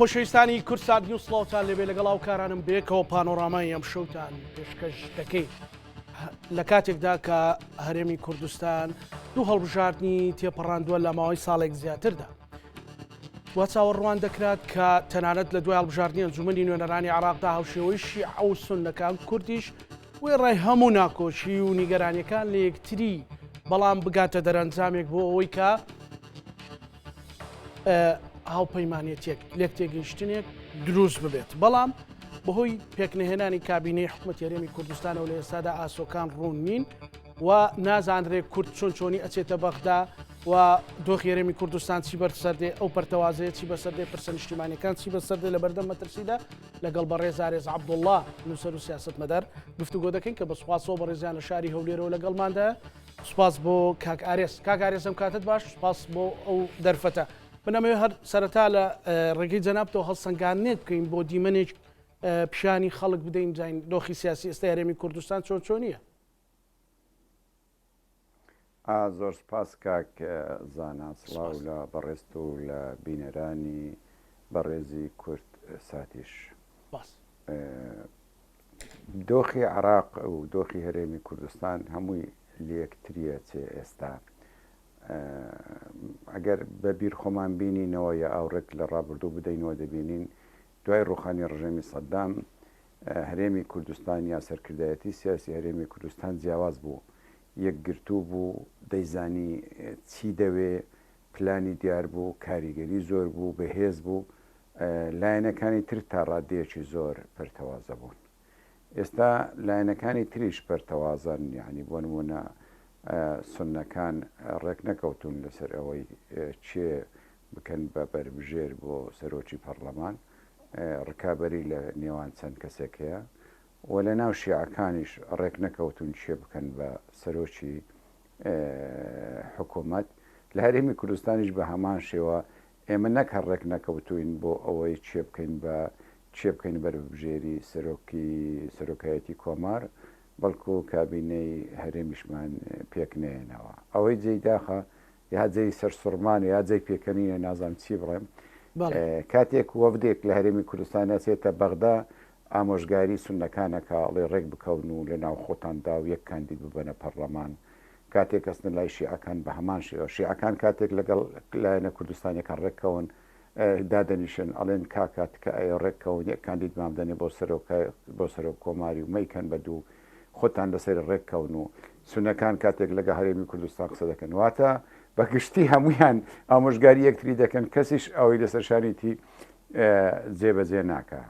خۆشەویستانی کورسات نیوز سڵاوتان لەبێ لەگەڵاو کارانم بێکەوە پانۆرامای ئەم شەوتان پێشکەش دەکەین لە کاتێکدا کە هەرێمی کوردستان دوو هەڵبژاردننی تێپەڕاندووە لە ماوەی ساڵێک زیاتردا. وا چاوەڕوان دەکرات کە تەنانەت لە دوای هەڵبژاردننی ئەنجومەنی نوێنەرانی عراقدا هاوشێوەی شیعە و سوننەکان کوردیش وێ ڕای هەموو ناکۆچی و نیگەرانیەکان لە یەکتری بەڵام بگاتە دەرەنجامێک بۆ ئەوەی کە هاوپەیمانێتێک لێک تێگەیشتنێک دروست ببێت. بەڵام بەهۆی پێکنهێنانی کابینەی حکوومەتی هەرێمی کوردستانەوە لە ئێستادا ئاسۆکان ڕوون نین و نازانرێت کورد چۆنی ئەچێتە بەغدا و دۆخی هەرێمی کوردستان چی بەسەردێ ئەو پەرتەوازەیە چی بەسەردێ پرسە نیشتیمانیەکان چی بەسەردێ لە بەردەم مەترسیدا لەگەڵ بەڕێز ئارێز عەبدوڵڵا نووسەر و سیاسەتمەدار گفتوگۆ دەکەین کە بە سوپاسەوە بەڕێزیان لە شاری هەولێرەوە لەگەڵماندا. سوپاس بۆ کاک ئارێز. کاک ئارێز ئەم کاتت باش، سوپاس بۆ ئەو دەرفەتە. بنەمەوێت هەر سەرەتا لە ڕێگەی جەنابتەوە هەڵسەنگاندنێک بکەین بۆ دیمەنێک پیشانی خەڵک بدەین جاین دۆخی سیاسی ئێستا هەرێمی کوردستان چۆنیە؟ زۆر سپاس کاک زانا، سڵاو لە بەڕێست و لە بینەرانی بەڕێزی کورد ساتیش. دۆخی عراق و دۆخی هەرێمی کوردستان هەمووی لە یەکتریە چێ ئێستا. ئەگەر بە بیر خۆمان بینینەوە یا ئاوڕێک لە ڕابردوو بدەینەوە دەبینین دوای ڕوخانی ڕژێمی سەدام هەرێمی کوردستان یا سەرکردایەتی سیاسی هەرێمی کوردستان جیاواز بوو، یەکگرتوو بوو، دەیزانی چی دەوێ، پلانی دیار بوو، کاریگەری زۆر بوو، بەهێز بوو، لایەنەکانی تر تا ڕادەیەکی زۆر پەرتەوازە بوون. ئێستا لایەنەکانی تریش پەرتەوازن، یعنی بۆ نمونە سوننەکان ڕێک نەکەوتون لەسەر ئەوەی چێ بکەن بە بەربژێر بۆ سەرۆکی پەرلەمان، ڕکابەری لە نێوان چەند کەسێک هەیە و لە ناو شیعەکانیش ڕێک نەکەوتون چێ بکەن بە سەرۆکی حکوومەت. لە هەرێمی کوردستانیش بە هەمان شێوە ئێمە نەک هەر ڕێک نەکەوتوین بۆ ئەوەی چێ بکەین بەربژێری سەرۆکایەتی کۆمار، بەڵکو کابینەی هەرێمیشمان پێک نێنەوە. ئەوەی جێی داخە یا جێی سەرسوڕمان یا جێی پێکەنینە نازانم چی بڵێم. کاتێک وەفدێک لە هەرێمی کوردستان ئەچێتە بەغدا ئامۆژگاری سوننەکانەکە ئەڵێ ڕێک بکەون و لە ناو خۆتاندا و یەک کاندید ببەنە پەرلەمان. کاتێک کەسن لای شیعەکان بە هەمان شێوە شیعەکان کاتێک لەگەڵ لایەنە کوردستانیەکان ڕێککەون دادەنیشن ئەڵێن کاکات کە ئەیە ڕێککەون یەک کاندید مامدەنێ بۆ سەرۆک کۆماری و مەیکەن بە دوو خۆتان لەسەر ڕێککەون و سونەکان کاتێک لەگە هەرێمی کوردستان قسە دەکەن واتە بەگشتی هەمویان ئامۆژگاری یەکتری دەکەن، کەسیش ئەوەی لەسەر شانیتی جێبەجێ ناکە.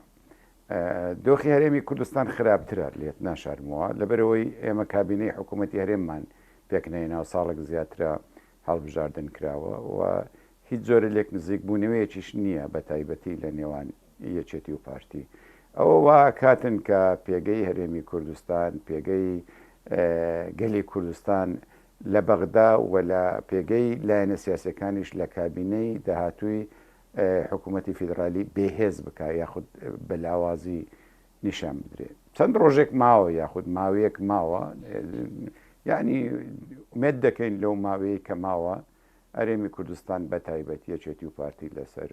دۆخی هەرێمی کوردستان خراپترە لێت ناشارمەوە لەبەرەوەی ئێمە کابینەی حکوومەتی هەرێممان پێکنەوە ساڵێک زیاترە هەڵبژاردن کراوە و هیچ جۆرە لێک نزیک بوونەوەیەکیش نییە بە تایبەتی لە نێوان یەکێتی و پارتی. ئەوە وا کاتن کە پێگەی هەرێمی کوردستان، پێگەی گەلی کوردستان لە بەغدا و لە پێگەی لایەنە سیاسەکانیش لە کابینەی داهاتووی حکوومەتی فیدرالی بێهێز بکە یاخود بەلاوازی نیشان بدرێت. چەند ڕۆژێک ماوە یاخود ماوەیەک ماوە، یعنی ئومێد دەکەین لەو ماوەیە کە ماوە هەرێمی کوردستان بە تایبەتی یەکێتی و پارتی لەسەر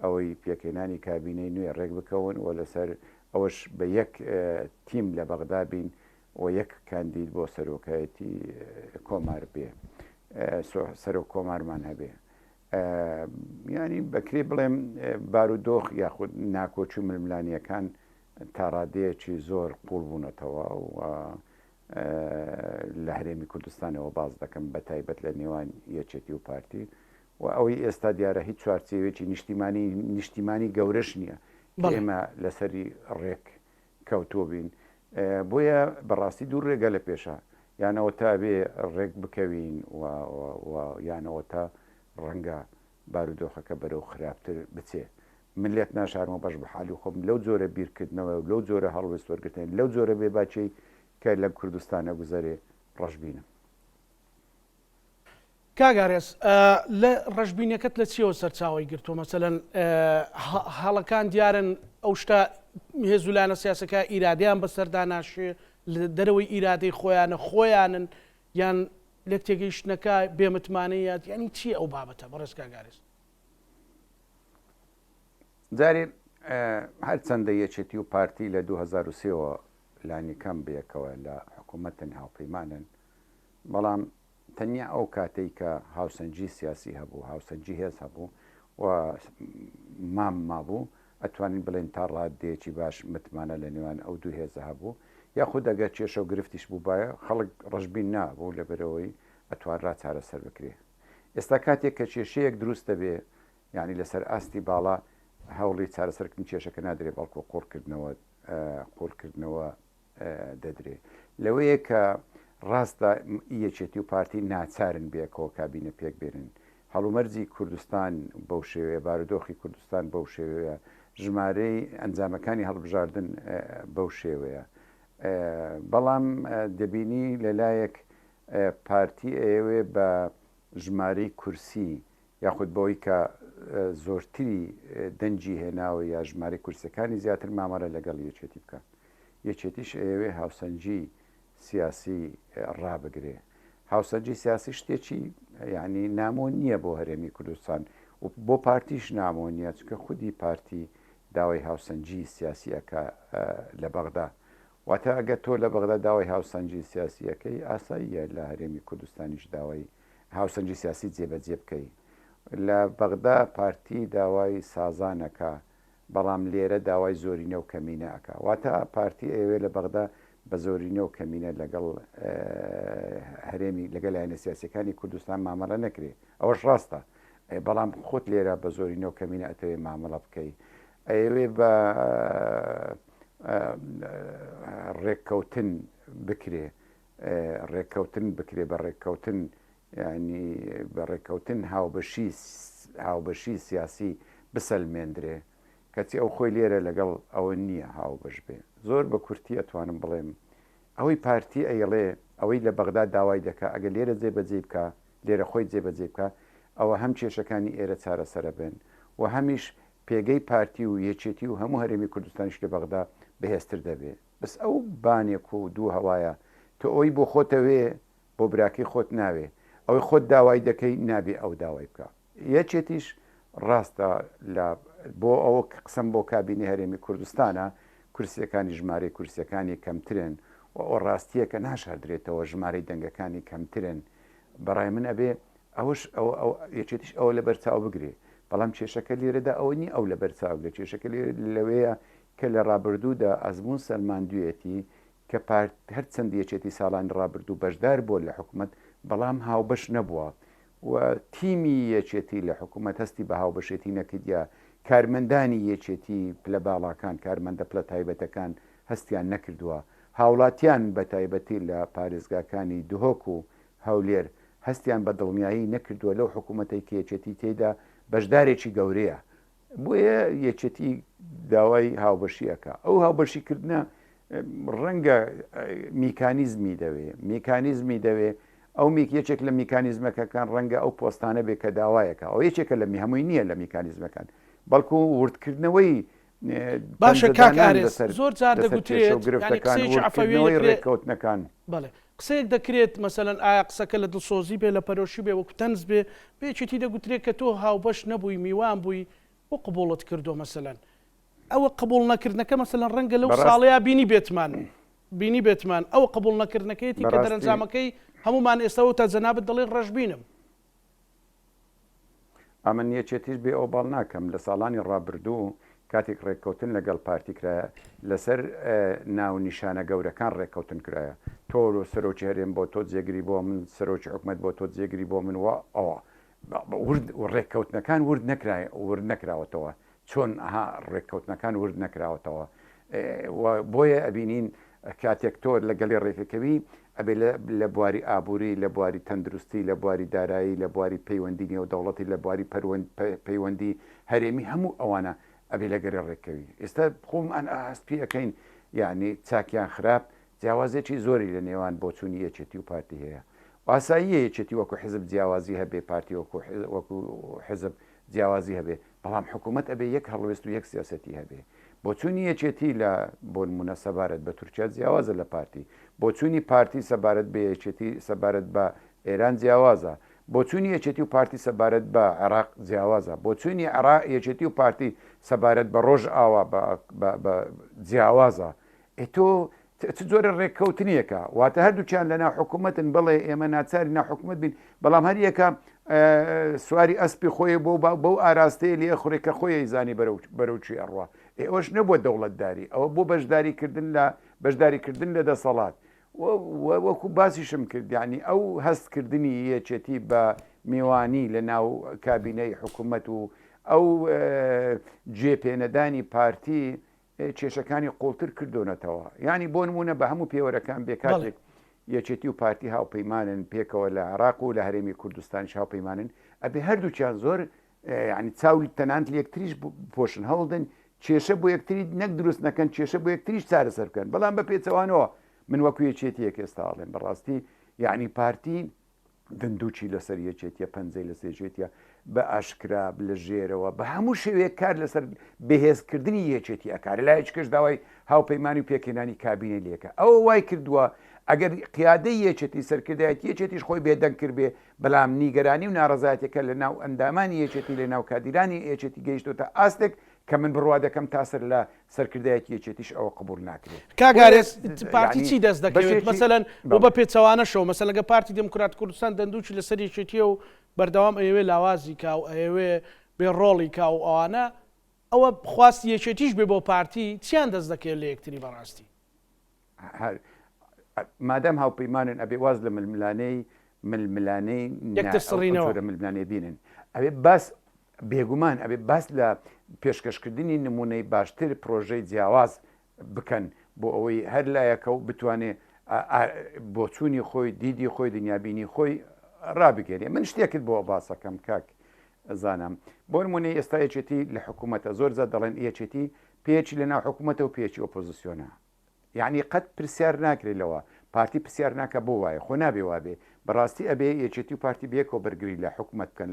ئەوەی پێکهێنانی کابینەی نوێ ڕێک بکەون و لەسەر ئەوەش بە یەک تیم لە بەغدا بین و یەک کاندید بۆ سەرۆکایەتی کۆمار بێ، سەرۆک کۆمارمان هەبێ. ینی بەکرێ بڵێم بارودۆخ یاخود ناکۆچی و ململانیەکان تا ڕادەیەکی زۆر قوڵ بوونەتەوە و لە هەرێمی کوردستانەوە باز دەکەم بە تایبەت لە نێوان یەکێتی و پارتی و ئەوەی ئێستا دیارە هیچ چوارچێوێکی نیشتیمانی گەورەش نییە ئێمە لەسەری ڕێک کەوتۆ بین. بۆیە بەڕاستی دوو ڕێگە لە پێشە، یانەوە تا بێ ڕێک بکەوین یانەوە تا ڕەنگە بارودۆخەکە بەرەو خراپتر بچێ. من لێت ناشارمە بەش بە حالی خۆم لەو جۆرە بیرکردنەوە و لەو جۆرە هەڵوێست وەرگرتن لەو جۆرە بێباچەی کە لە کوردستانە گوزەرێ ڕەشبینم. کاگارێز لە ڕەشبینەکەت لە چیەوە سەرچاوی گرتووە؟ مەسەلەن هەڵەکان دیارن ئەو شتا هێزولانە سیاسەکە ئیرادیان بەسەردا ناشێ لە دەرەوەی ئیرادەی خۆیانن یان لێک تێگەیشتنەکە بێمتمانەیەت، یعنی چی ئەو بابەتە بەڕێز کاگارێز؟ جارێ هەر چەندە یەکێتی و پارتی لە 2023ەوە لانی کەم بێکەوە لە حکوومەتن هاوپەیمانن بەڵام تەنیا ئەو کاتێک کە هاوسەنجی سیاسی هەبوو هاوسەنجی هێز هەبوو و مام مابوو ئەتوانین بڵێن تا ڕادێکی باش متمانە لە نێوان ئەو دوو هێزە هەبوو یاخود ئەگەر کێشە و گرفتیش بوو باە خەڵک ڕژبین نابوو لەبەرەوەی ئەتوانرا چارەسەر بکرێ ئێستا کاتێک کە کێشەیەک دروست دەبێ یعنی لەسەر ئاستی باڵا هەوڵی چارەسەرکردن کێشەکە نادرێ بەڵکو قوڵکردنەوە دەدرێ لەوەیە کە ڕاستە یەکێتی و پارتی ناچارن بێکەوە کابینە پێک بێنن هەڵومەرجی کوردستان بەو شێوەیە بارودۆخی کوردستان بەو شێوەیە ژمارەی ئەنجامەکانی هەڵبژاردن بەو شێوەیە بەڵام دەبینی لەلایەک پارتی ئێوێ بە ژمارەی کورسی یاخود بەوەی کە زۆرتری دەنجی هێناوە یا ژمارە کورسەکانی زیاتر مامەرە لەگەڵ یەکێتی بکە یەکێتیش ئێوێ هاوسەنجی سیاسی ڕابگرێ هاوسەنجی سیاسی شتێکی یعنی نامۆ نییە بۆ هەرێمی کوردستان و بۆ پارتیش نامۆ نییە چکە خودی پارتی داوای هاوسەنجی سیاسیەکە لە بەغدا واتە ئەگە تۆ لە بەغدا داوای هاوسەنجی سیاسیەکەی ئاساییە لە هەرێمی کوردستانیش داوای هاوسەنجی سیاسی جێبەجێ بکەی لە بەغدا پارتی داوای سازانەکە بەڵام لێرە داوای زۆرینە و کەمینە ئەکا واتە پارتی ئێوێ لە بەغدا بە زۆرینە و کەمینە لەگەڵ هەرێمی لەگەل لایەنە سیاسەکانی کوردستان مامەڵە نەکرێ ئەوەش ڕاستە بەڵام خۆت لێرە بە زۆرینە و کەمینە ئەتەوێ مامەڵە بکەی ئەوێ بە ڕێککەوتن بکرێ ڕێککەوتن بکرێ بە ڕێککەوتن ینی بە ڕێککەوتن هاوبەشی سیاسی بسەلمێندرێ کەچی ئەو خۆی لێرە لەگەڵ ئەوە نییە هاوبەش بێ زۆر بە کورتی ئەتوانم بڵێم ئەوەی پارتی ئەیڵێ ئەوەی لە بەغدا داوای دەکا ئەگە لێرە جێبەجێ بکە لێرە خۆی جێبەجێ بکە ئەوە هەم کێشەکانی ئێرە چارەسەرە بن و هەمیش پێگەی پارتی و یەکێتی و هەموو هەرێمی کوردستانیش لە بەغدا بەهێزتر دەبێت بەس ئەو بانێک و دوو هەوایە تۆ ئەوی بۆ خۆتەوێ بۆ براکەی خۆت ناوێ ئەوەی خۆت داوای دەکەی نابێ ئەو داوای بکە یەکێتیش ڕاستە بۆ ئەوە قسم بۆ کابینی هەرێمی کوردستانە کورسیەکانی ژمارەی کورسیەکانی کەمترن و ئەو ڕاستیە کە ناشاردرێتەوە ژمارەی دەنگەکانی کەمترن بەڕای من ئەبێ ئەوش یەکێتیش ئەوە لە بەرچاو بگرێ بەڵام کێشەکە لێرەدا ئەوە نی ئەو لە بەرچاو بگرێت کێشەکە لەوەیە کە لە ڕابردوودا ئەزمون سەلماندوێتی کە هەر چەند یەکێتی ساڵان ڕابردوو بەشدار بۆ لە حکوومەت بەڵام هاوبەش نەبووە و تیمی یەکێتی لە حکوومەت هەستی بە هاوبەشێتی نەکردیا کارمەندانی یەکێتی پلە باڵاکان کارمەندە پلە تایبەتەکان هەستیان نەکردووە هاوڵاتیان بە تایبەتی لە پارێزگاکانی دهۆک و هەولێر هەستیان بە دڵنیایی نەکردووە لەو حکوومەتەی کە یەکێتی تێدا بەشدارێکی گەورەیە بۆیە یەکێتی داوای هاوبەشیەکە ئەو هاوبەشیکردنە ڕەنگە میکانیزمی دەوێ ئەو یەکێک لە میکانیزمەکەکان ڕەنگە ئەو پۆستانە بێ کە داوایەکە ئەو یەکێکە لە هەمووی نییە لە میکانیزمەکان بەڵکو وردکردنەوەی باشە کاک ئارێز زۆر جار دەگوترێت ڕێککەوتنەکان بەڵێ قسەیەک دەکرێت مەسەلەن ئایا قسەکە لە دڵسۆزی بێ لە پەرۆشی بێ وەکو تەنز بێ بێچێتی دەگوترێت کە تۆ هاوبەش نەبووی میوان بووی بۆ قبوڵت کردو مەسەلەن ئەوە قبول نەکردنەکە مەسەلەن ڕەنگە لەو ساڵەیە بینی بێتمان ئەوە قبول نەکردنەکەیەتی کە دەرەنجامەکەی هەمومان ئێستاەوە تا جەنابەت دەڵێ ڕەشبینم ئەمن یەکێتیش بێ ئەو باڵ ناکەم لە ساڵانی ڕابردوو کاتێک ڕێککەوتن لەگەڵ پارتی کرایە لەسەر ناونیشانە گەورەکان ڕێککەوتن کرایە تۆ سەرۆکی هەرێم بۆ تۆ جێگری بۆ من سەرۆکی حکومەت بۆ تۆ جێگری بۆ من وە ئەوە ڕێککەوتنەکان ورد نەکراوەتەوە چۆن ڕێککەوتنەکان ورد نەکراوەتەوە بۆیە ئەبینین کاتێک تۆ لەگەڵی ڕێکەکەوی ئەبێ لە بواری ئابووری لە بواری تەندروستی لە بواری دارایی لە بواری پەیوەندی نێو دەوڵەتی لە بواری پەیوەندی هەرێمی هەموو ئەوانە ئەبێ لەگەری ڕێکەوی ئێستا خۆم ئەن ئاسپی ئەەکەین یعنی چاکیان خراپ جیاوازێکی زۆری لە نێوان بۆچوونی یەکێتی و پارتی هەیە ئاساییە یەکێتی وەکو حزب جیاوازی هەبێ پارتی وەکو حزب جیاوازی هەبێ بەڵام حکوومەت ئەبێ یەک هەڵوێست و یەک سیاسەتی هەبێ بۆچوونی یەکێتی لە بۆ نمونە سەبارەت بە تورکیا جیاوازە لە پارتی بۆچوونی پارتی سەبارەت بە یەکێتی سەبارەت بە ئێران جیاوازە بۆ چوونی یەکێتی و پارتی سەبارەت بە عێراق جیاوازە، بۆ چوونی عێراق یەکێتی و پارتی سەبارەت بە ڕۆژ ئاوا بە جیاوازە. تۆ زۆرە ڕێککەوتنیەکە واتە هەردووچیان لە ناو حکوومەتن بڵێ ئێمە ناچاری ناو حکوومەت بین، بەڵام هەر یەکە سواری ئەسپی خۆی بۆ ئاراستەیە لێ خوڕێکە خۆی زانی بەرەوچی ئەڕوا. ئێوەش نەبووە دەوڵەتداری، ئەوە بۆ بەشداریکردن لە دەسەڵات. وەکو باسیشم کرد، یعنی ئەو هەستکردنی یەکێتی بە میوانی لە ناو کابینەی حکوومەت و ئەو جێپێنەدانی پارتی کێشەکانی قوڵتر کردوونەتەوە. ینی بۆ نمونە بە هەموو پێوەرەکان بێکاتێک یەکێتی و پارتی هاوپەیمانن پێکەوە لە عێراق و لە هەرێمی کوردستانیش هاوپەیمانن، ئەبێ هەردووچیان زۆر ینی چاوی تەنانت لە یەکتریش پۆشن هەوڵدن کێشە بۆ یەکتری نەک دروست نەکەن، کێشە بۆ یەکتریش چارەسەر بکەن. بەڵام بە پێچەوانەوە من وەکو یەکێتیەک ئێستاڵێن بەڕاستی یعنی پارتی دندوچی لەسەر یەکێتیە پەنجەی لەسەر یەکێتیە بە ئاشکرا لە ژێرەوە بە هەموو شێوەیە کار لەسەر بەهێزکردنی یەکێتی ئەکار لای هیچکەش داوای هاوپەیمانی و پێکێنانی کابینە لێکە. ئەوە وای کردووە ئەگەر قیادەی یەکێتی سەرکردایەت یەکێتیش خۆی بێدەنگ کرد بێ، بەڵام نیگەرانی و ناڕەزایەتەکە لە ناو ئەندامانی یەکێتی لە ناو کادیرانی یەکێتی گەیشتۆتە ئاستێک کە من بڕوا دەکەم تاسر لە سەرکردایەتی یەکێتیش ئەوە قبول ناکرێت. کاگارێت پارتی چی دەست دەکەوێت مەسەلەن بۆ بە پێچەوانە شەو مەسەن لەگە پارتی دموکرات کوردستان دەندووچی لەسەر یەکێتیە و بەردەوام ئەوێ لاوازی کا و ئەوێ بێ ڕۆڵی کا و ئەوانە ئەوە خواستی یەکێتیش بێ بۆ پارتی چیان دەست دەکەوێت لە یەکتری بەڕاستی؟ مادەم هاوپەیمانن ئەبێ واز لە ململانەی یەکترسڕینەوە ململانێ بینن، ئەبێ باس بێگومان ئەبێ باس لە پێشکەشکردنی نمونەی باشتر پرۆژەی جیاواز بکەن بۆ ئەوەی هەر لایەکە و بتوانێت بۆ چوونی خۆی دیدی خۆی دنیابینی خۆی ڕابگەێنێ. من شتێکت بۆ باسەکەم کاک زانم بۆ نمونەی ئێستا یەکێتی لە حکوومەتە زۆر زە دەڵێن یەکێتی پێچی لە ناو حکوومەتە و پێچی ئۆپۆزیسیۆنە، یعنی قەت پرسیار ناکرێتەوە پارتی پرسیار ناکە بۆ وایە خۆ نابێ وابێ بەڕاستی ئەبێ یەکێتی و پارتی بێکەوە بەرگری لە حکوومەت بکەن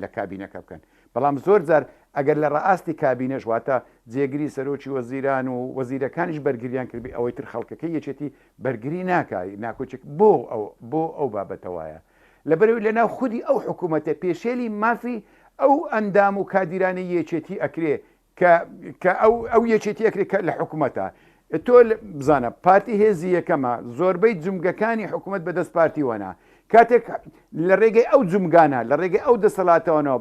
لە کابینەکە بکەن. بەڵام زۆر جار ئەگەر لە ڕئاستی کابینەش واتە جێگری سەرۆکی وەزیران و وەزیرەکانیش بەرگریان کردی ئەوەی تر خەڵکەکە یەکێتی بەرگری ناکای ناکۆچێک بۆ ئەو بابەتەوەیە لەبەرەوەی لەناو خودی ئەو حکوومەتە پێشێلی مافی ئەو ئەندام و کادیرانی یەکێتی ئەکرێ کە ئەو یەکێتی ئەکرێت لە حکوومەتە. تۆ بزانە پارتی هێزی یەکەمە زۆربەی جومگەکانی حکوومەت بەدەست پارتی وەنا کاتێک لە ڕێگەی ئەو جومگانە لە ڕێگەی ئەو دەسەڵاتەوەنەوە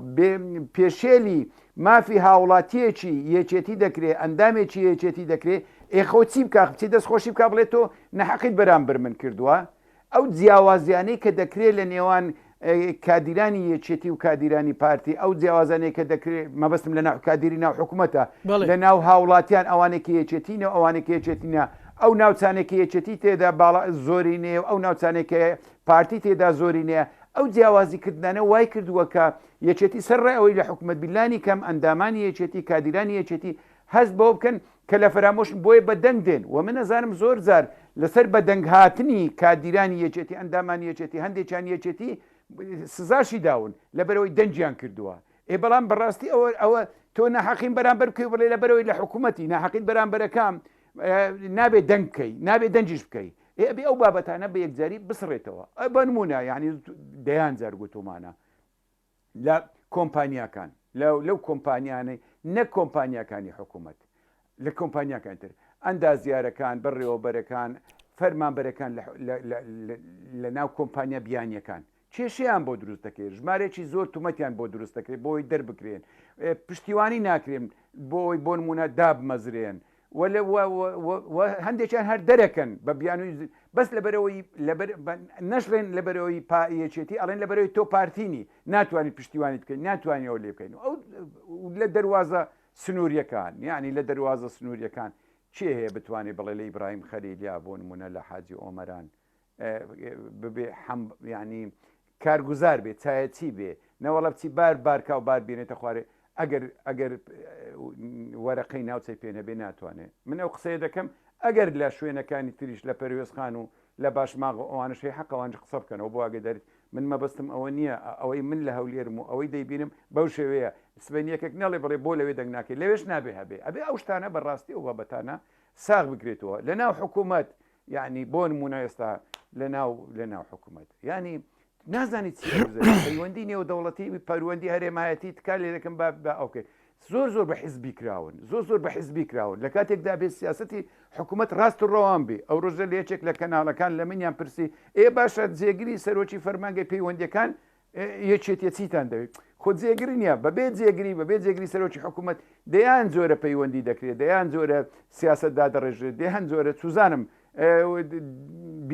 پێشێلی مافی هاوڵاتیەکی یەکێتی دەکرێت ئەندامێکی یەکێتی دەکرێت ئێخۆ چی بکە بچی دەستخۆشی بکە بڵێت تۆ نەحەقیت بەرامبەر من کردووە. ئەو جیاوازیانەی کە دەکرێت لە نێوان کادیرانی یەکێتی و کادیرانی پارتی ئەو جیاوازانەیە کە دەکرێت مەبەستم لە ناو کادیری ناو حکوومەتە لە ناو هاوڵاتیان ئەوانێکی یەکێتینە ئەوانێکی یەکێتینە ئەو ناوچانێکی یەکێتی تێدا باڵا زۆری نێ و ئەو ناوچانێکە پارتی تێدا زۆری نییە. ئەو جیاوازیکردانە وای کردووە کە یەکێتی سەرڕای ئەوەی لە حکوومەت بیلانی کەم ئەندامانی یەکێتی کادیرانی یەکێتی هەست بۆ بکەن کە لە فەرامۆش بۆیە بەدەنگ دێن و من نەزانم زۆر زار لەسەر بەدەنگ هاتنی کادیرانی یەکێتی ئەندامانی یەکێتی هەندێکیان یەکێتی سزاشی داون لەبەرەوەی دەنجیان کردووە. بەڵام بەڕاستی ئەوە تۆ ناحەقین بەرامبەر بکەی بڵێ لەبەرەوەی لە حکوومەتی ناحەقین بەرامبەرەکەم نابێت دەنگ بکەی نابێت دەنجیش بکەی ئەبێ ئەو بابەتانە بە یەکجاری بسڕێتەوە. بە نمونە یعنی دەیان جار گوتومانە لە کۆمپانیاکان لەو کۆمپانیانەی نەک کۆمپانیاکانی حکوومەت لە کۆمپانیاکان تر ئەندازیارەکان بەڕێوەبەرەکان فەرمانبەرەکان لە ناو کۆمپانیا بیانیەکان کێشەیان بۆ دروست دەکرێت ژمارێکی زۆر تومەتیان بۆ دروست دەکرێت بۆی دەربکرێن پشتیوانی ناکرێن بۆی بۆ نمونە دابمەزرێن هەندێکیان هەر دەرەکەن بە بیانووی بەس لەبەرەوەی نەشڵێن لەبەرەوەی یەکێتی ئەڵێن لەبەرەوەی تۆ پارتینی ناتوانانی پشتیوانیت بکەین ناتوانیەوە لێ بکەین ئەو لە دەواازە سنووریەکان یعنی لە دەواازە سنووریەکان چێ هەیە بتوانێت بڵێ لە ئیبراهیم خەلیلیا بۆ نمونە لە حاجی ئۆمەران ببێ ینی کارگوزار بێت چایەتی بێ نەوەڵە بچی بارکا و بار بێنێتە خوارێ ئەگەر وەرەقەی ناوچەی پێنە بێ ناتوانێت من ئەو قسەیە دەکەم ئەگەر لە شوێنەکانی تریش لە پەروێزخان و لە باشماغ ئەوانشەی حەقەوانج قسە بکەنەوە بۆ ئاگدەریت من مەبەستم ئەوە نییە ئەوەی من لە هەولێرم و ئەوەی دەیبینم بەو شێوەیە سبەنیەکێک نەڵێ بڵێ بۆ لەوێ دەنگ ناکەی لەوێش نابێ هەبێ ئەبێ ئەو شتانە بەڕاستی ئەو بابەتانە ساغ بگرێتەوە لە ناو حکوومەت یعنی بۆ نمونە ئێستا لە ناو حکوومەت ینی نازانیت پەیوەندی نێودەوڵەتی پەیوەندی هەرێمایەتی تکار لێ دەکەم بە ئەوکەی زۆر بە حیزبی کراون زۆر بە حیزبی کراون لە کاتێکدا بێت سیاسەتی حکوومەت ڕاست و ڕەوان بێ ئەو ڕۆژە لە یەکێک لە کەناڵەکان لە منیان پرسی باشە جێگیری سەرۆکی فەرمانگەی پەیوەندیەکان یەکێتیە چیتان دەوێت خۆ جێگری نییە بەبێ جێگری سەرۆکی حکوومەت دەیان زۆرە پەیوەندی دەکرێت دەیان زۆرە سیاست دادەڕێژێت دەیان زۆرە سوزانم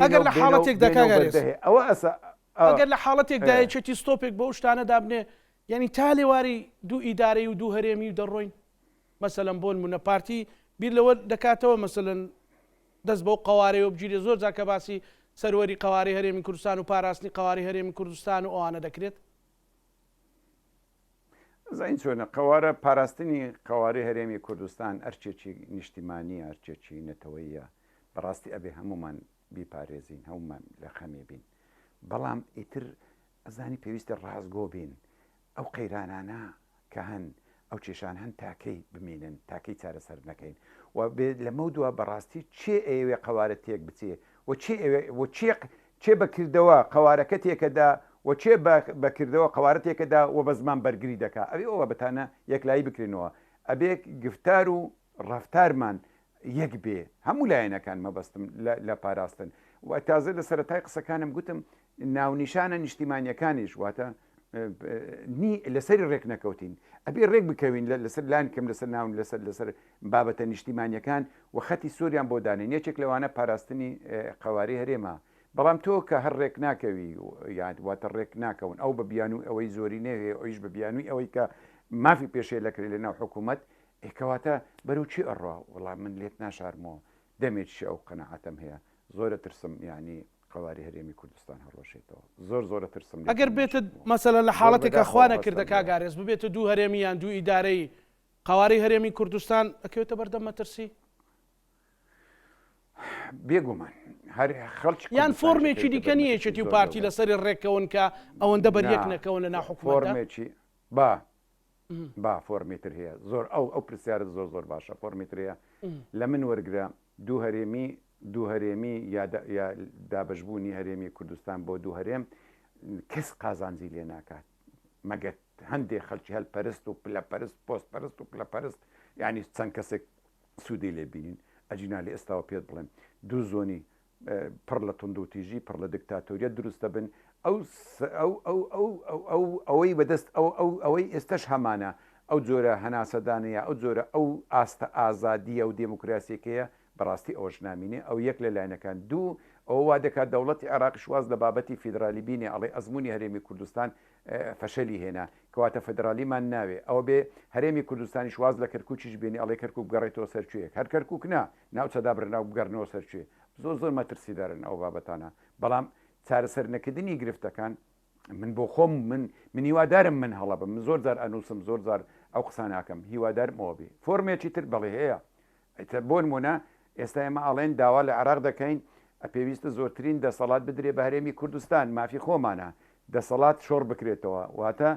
ئەگەر لە حاڵەتێک دەکاگەێت ئەوە ئەسا ئەگەر لە حاڵەتێکدا چێتی ستۆپێک بە شتانە دابنێ یعنی تا لێواری دوو ئیدارەی و دوو هەرێمی و دەڕۆین مەسەلەن بۆن منە پارتی بیر لەوە دەکاتەوە مەسەلەن دەست بەو قوارەوە بگیرێ زۆر جاکە باسی سەروەری قواری هەرێمی کوردستان و پاراستنی قواری هەرێمی کوردستان و ئەوانە دەکرێت زین چۆنە قوارە پاراستنی قواری هەرێمی کوردستان ئەرچێکی نیشتیمانی ئەرچێکی نەتەوەیە بەڕاستی ئەبێ هەمومان بیپارێزین هەمومان لە خەمێ بین بەڵام ئیتر ئەزانی پێویستە ڕازگۆ بین ئەو قەیرانانە کە هەن ئەو کێشان هەن تاکەی بمێنن تاکەی چارەسەر نەکەین و لەمە دووە بەڕاستی چێ ئەوێ قوارە تێک بچێ و چێ بەکردەوە قوارەکە تێکەدا و چێ بەکردەوە قوارەتێکەدا و بە زمان بەرگری دەکا ئەوێ ئەوە بەتانە یەکلایی بکرێنەوە ئەبێ گفتار و ڕفتارمان یەک بێ هەموو لایەنەکان مەبەستم لە پاراستن و تازە لە سەرەتای قسەکانم گوتم ناونیشانە نیشتیمانیەکانیش واتە لەسەری ڕێک نەکەوتین ئەبێ ڕێک بکەوین لەسەر لان کەم لەسەر ناون لەسەر بابەتە نیشتیمانیەکان و خەتی سووریان بۆ دانین یەکێک لەوانە پاراستنی قواری هەرێمە بەڵام تۆ کە هەر ڕێک ناکەوی یان واتە ڕێک ناکەون ئەو بە بیانوی ئەوەی زۆری نەوێ ئەویش بە بیانوی ئەوەی کە مافی پێشێ لەکرێت لە ناو حکوومەت ئێکەواتە بەرەو چی ئەڕوا وەڵام من لێت ناشارمەوە دەمێتشی ئەو قەنەعەتم هەیە زۆرە ترسم یعنی قواری هەرێمی کوردستان هەڕۆشێتەوە زۆرە ترسم ئەگەر بێتە مەسەلەن لە حاڵەتێکە خوا نەکردە کاگارێز ببێتە دوو هەرێمی یان دوو ئیدارەی قواری هەرێمی کوردستان ئەکەوێتە بەردەم مەترسی بێگومان خەڵک یان فۆرمێکی دیکە نییە چێتی و پارتی لەسەری ڕێکەون کە ئەوەندە بەریەک نەکەون لە ناو حکوومەتدا فۆرمێکی با فۆرمێتر هەیە زۆر ئەو پرسیارت زۆر باشە فۆرمێتر هەیە لە من وەرگرە دوو هەرێمی یا دابشبوونی هەرێمی کوردستان بۆ دوو هەرێم کەس قازانجی لێ ناکات مەگە هەندێک خەڵکی هەلپەرست و پلەپەرست پۆستپەرست و پلەپەرست یعنی چەند کەسێک سوودی لێ بینین ئەجینا لێ ئێستاوە پێت بڵێم دوو زۆنی پڕ لە تونند و تیژی پڕ لە دیکتاتۆریەت دروستە بن ئەوەی بەدەست ئەوەی ئێستش هەمانە ئەو جۆرە هەناسەدانەیە ئەو جۆرە ئەو ئاستە ئازادیە و دموکراسیەکەیە بەڕاستی ئەوەش نامینێ ئەو یەک لە لایەنەکان دوو ئەوە وا دەکات دەوڵەتی عێراقی شواز لە بابەتی فیدرالی بینێ ئەڵێ ئەزمموی هەرێمی کوردستان فەشەلی هێنا کەواتە فدرالیمان ناوێ ئەوە بێ هەرێمی کوردستانی شواز لە کەرکووکیش بینی ئەڵێ کەرکوو بگەڕێتەوە سەرچوێک هەر کەرکووک ناوچەدا برناو بگەڕنەوە سەرچوێ زۆر مەترسیدارن ئەو بابەتانە بەڵام چارەسەر نەکردنی گرفتەکان من بۆ خۆم من هیوادارم من هەڵە بم من زۆر جار ئەنووسم زۆر جار ئەو قسە ناکەم هیوادارمەوە بێ فۆرمێکی تر بەڵێ هەیە بۆ نمونە ئێستا ئێمە ئاڵێن داوا لە عێراق دەکەین پێویستە زۆرترین دەسەڵات بدرێ بە هەرێمی کوردستان مافی خۆمانە دەسەڵات شۆڕ بکرێتەوە واتە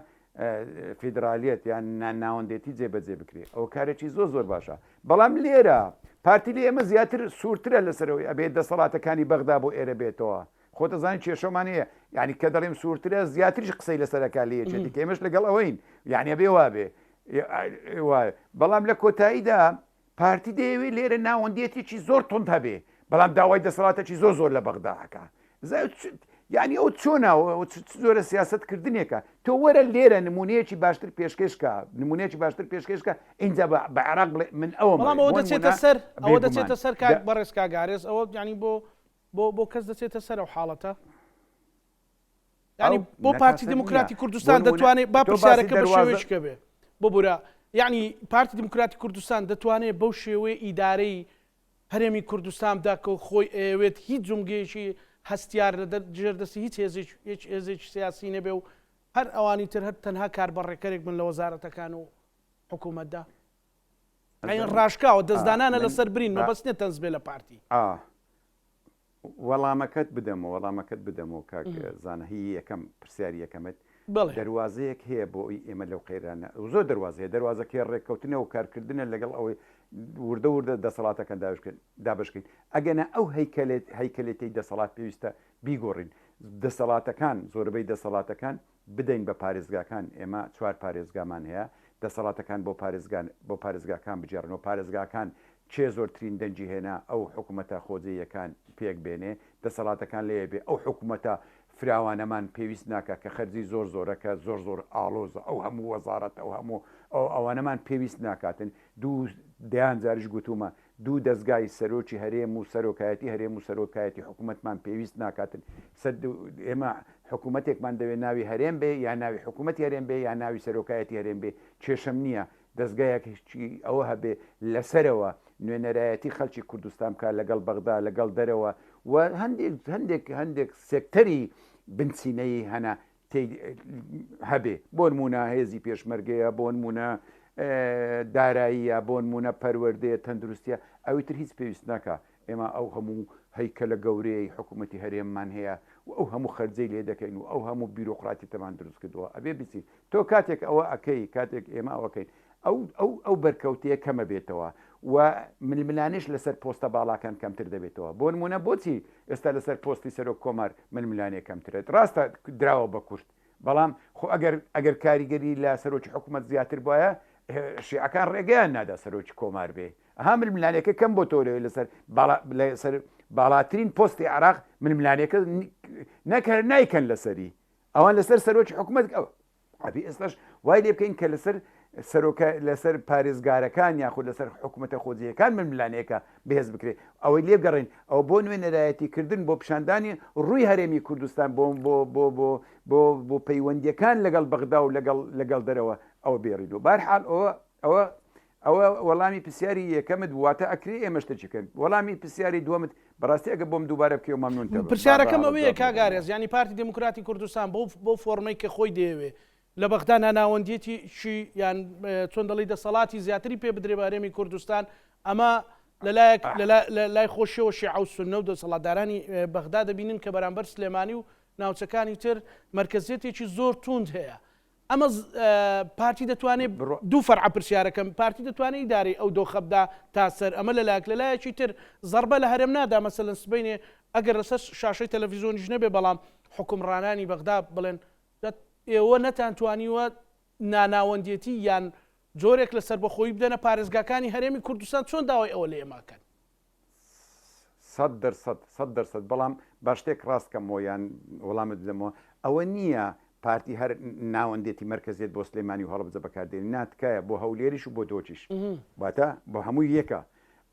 فیدرالیت یان ناوەندێتی جێبەجێ بکرێت ئەو کارێکی زۆر باشە بەڵام لێرە پارتی لێ ئێمە زیاتر سوورترە لەسەرەوەی ئەبێت دەسەڵاتەکانی بەغدا بۆ ئێرە بێتەوە خۆتە زانانی کێشەمان هەیە یعنی کە دەڵێم سوورترە زیاتریش قسەی لەسەرەکە لێچێتی ئێمەش لەگەڵ ئەوەین یعنی ئەبێ وابێ بەڵام لە کۆتاییدا پارتی دەیەوێت لێرە ناوەندێتێکی زۆر تند هەبێ بەڵام داوای دەسەڵاتێکی زۆر لە بەغداکە یعنی ئەو چۆناوە زۆرە سیاستکردنێکە تۆ وەرە لێرە نمونەیەکی باشتر پێشکەشکە نمونەیەکی باشتر پێشکەشکە اینجا بە عێراق بڵێ من ئەوە دەچێتە سەر بەڕێز کاگارێز ئەوە ینی بۆ کەس دەچێتە سەر ئەو حاڵەتە ینی بۆ پارتی دموکراتی کوردستان دەتوانێت با پرسیارەکە بە شێوەیەکە بێ بۆ بورە یعنی پارتی دموکراتی کوردستان دەتوانێت بەو شێوەیە ئیدارەی هەرێمی کوردستان بدا کە خۆی ئەوێت هیچ جونگێکی هەستیار لە جێردەستی هیچ هێزێکی سیاسی نەبێ و هەر ئەوانی تر هەر تەنها کاربڕێکەرێک من لە وەزارەتەکان و حکوومەتدا ڕاشکاوە دەستدانانە لەسەر برین مەبەستێت تەنز بێ لە پارتی وەڵامەکەت بدەمەوە کاک زانەهی یەکەم پرسیاری یەکەمت دەواازەیەک هەیە بۆ ئێمە لەو قەیرانە زۆر دەواازەیە دەواازەکەی ڕێککەوتنە و کارکردنە لەگەڵ ئەوەی وردە وردە دەسەڵاتەکان دابشکەین ئەگەنە ئەو هەیکلێتی دەسەڵات پێویستە بیگۆڕین دەسەڵاتەکان زۆربەی دەسەڵاتەکان بدەین بە پارێزگاکان ئێمە 4 پارێزگامان هەیە دەسەڵاتەکان بۆ پارێزگاکان بجێڕنەوە پارێزگاکان چێ زۆرترین دەنجی هێنا ئەو حکوومەتە خۆجەیەکان پێک بێنێ دەسەڵاتەکان لێ بێ ئەو حکوومەتە فراوانەمان پێویست ناکە کە خەرجی زۆر زۆرەکە زۆر ئاڵۆزە ئەو هەموو وەزارەت ئەو هەموو ئەوانەمان پێویست ناکاتن دوو دەیان جاریش گوتومە دوو دەستگای سەرۆکی هەرێم و سەرۆکایەتی هەرێم و سەرۆکایەتی حکوومەتمان پێویست ناکاتن ئێمە حکوومەتێکمان دەوێت ناوی هەرێم بێ یا ناوی حکوومەتی هەرێم بێ یا ناوی سەرۆکایەتی هەرێم بێ کێشەم نییە دەستگایەکی ئەوە هەبێ لەسەرەوە نوێنەرایەتی خەڵکی کوردستان بکە لەگەڵ بەغدا لەگەڵ دەرەوە و هەندێک سێکتەری بنچینەی هەنا هەبێ بۆ نمونە هێزی پێشمەرگەیە بۆ نمونە داراییە بۆ نمونە پەروەردەیە تەندروستیە ئەوی تر هیچ پێویست ناکە ئێمە ئەو هەموو هەیکەلە گەورەی حکوومەتی هەرێممان هەیە و ئەو هەموو خەرجەی لێ دەکەین و ئەو هەموو بیرۆقراتی تەمان دروست کردووە ئەبێ بیسی تۆ کاتێک ئەوە ئەەکەی کاتێک ئێمە ئەوەکەین ئەو بەرکەوتەیە کەمە بێتەوە و ململانش لەسەر پۆستە باڵاکان کەمتر دەبێتەوە بۆ نمونە بۆچی ئێستا لەسەر پۆستی سەرۆک کۆمار ململانێ کەمترێت ڕاستە دراوە بە کورت بەڵام خۆ ئەگەر کاریگەری لە سەرۆکی حکوومەت زیاتر بواە شیعەکان ڕێگەیان نادا سەرۆکی کۆمار بێ ئەها ململانێکە کەم بۆ تۆرەوە لەسەر باڵاترین پۆستی عراق ململانێکە نەکەر نایکەن لەسەری ئەوان لەسەر سەرۆکی حکوومەت ئەبی ئێستاش وای لێ بکەین کە لەسەر پارێزگارەکان یاخود لەسەر حکوومەتە خۆجیەکان ململانەیەەکە بەهێز بکرێت ئەوەی لێ بگەڕین ئەو بۆ نوێنەرایەتیکردن بۆ پیشاندانی ڕووی هەرێمی کوردستان بۆ پەیوەندیەکان لەگەڵ بەغدا و لەگەڵ دەرەوە ئەوە بێڕید و بارحال ئەوە وەڵامی پرسیاری یەکەمت واتە ئەکرێ ئێمە شتێکەکەن وەڵامی پرسیاری دووەمت بەڕاستی ئەگە بۆم دووبارە بکەوە مەمنونتە پرسیارەکەم ئەوەیە کاگارێز ینی پارتی دموکراتی کوردستان بۆ فۆرمەی کە خۆی دەیەوێ لە بەغدا ناوەندیەتی شی یان چۆن دەڵی دەسەڵاتی زیاتری پێ بدرێ بە هەرێمی کوردستان ئەمە لای خۆشیەوە شیعە و سوننە و دەسەڵاتدارانی بەغدا دەبینن کە بەرامبەر سلێمانی و ناوچەکانی تر مرکزیەتێکی زۆر توند هەیە ئەمە پارتی دەتوانێت دوو فەرع پرسیارەکەم پارتی دەتوانێت ئیداری ئەو دۆخە بدا تا سەر ئەمە لەلایەکی تر زەربە لە هەرێم نادا مەسەلەن سبەینێ ئەگەر لەسەر شاشەی تەلەڤیزۆنیش نەبێ بەڵام حکومڕانانی بەغدا بڵێن ئێوە نەتانتوانیوە ناناوەندێتی یان جۆرێک لەسەر بەخۆی بدەنە پارێزگاکانی هەرێمی کوردستان چۆن داوای ئەوە لە ئێماکەن 100% بەڵام باشتێک ڕاستکەمەوە یان وەڵامت بدەمەوە ئەوە نییە پارتی هەر ناوەندێتی مرکزیت بۆ سلێمانی و هەڵبجە بەکاردێنی ناتکایە بۆ هەولێریش و بۆ دۆچیش واتە بۆ هەمووی یەکە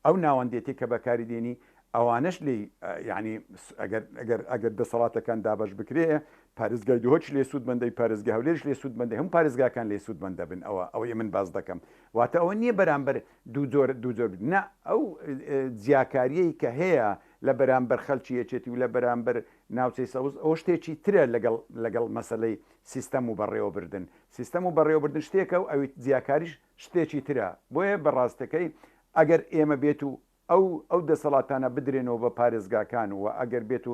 ئەو ناوەندێتی کە بەکاری دێنی ئەوانش لی ینی ئەگەر دەسەڵاتەکان دابش بکرێ پارێزگای دۆچ لێ سوود بندەی پارێزگای هەولێرش لێ سوود بندەی هەموو پارێزگاکان لێ سوود بندە بن ئەوەی من باز دەکەم واتە ئەوە نییە بەرامبەر دوو جۆر نه ئەو جیاکاریەی کە هەیە لە بەرامبەر خەڵکی یەکێتی و لە بەرامبەر ناوچەی سەوز ئەو شتێکی ترە لەگەڵ مەسەلەی سیستەم و بەڕێوەبردن سیستەم و بەڕێوەبردن شتێکە و ئەوی جیاکاریش شتێکی ترە بۆیە بەڕاستەکەی ئەگەر ئێمە بێت و ئەو دەسەڵاتانە بدرێنەوە بە پارێزگاکان و ئەگەر بێت و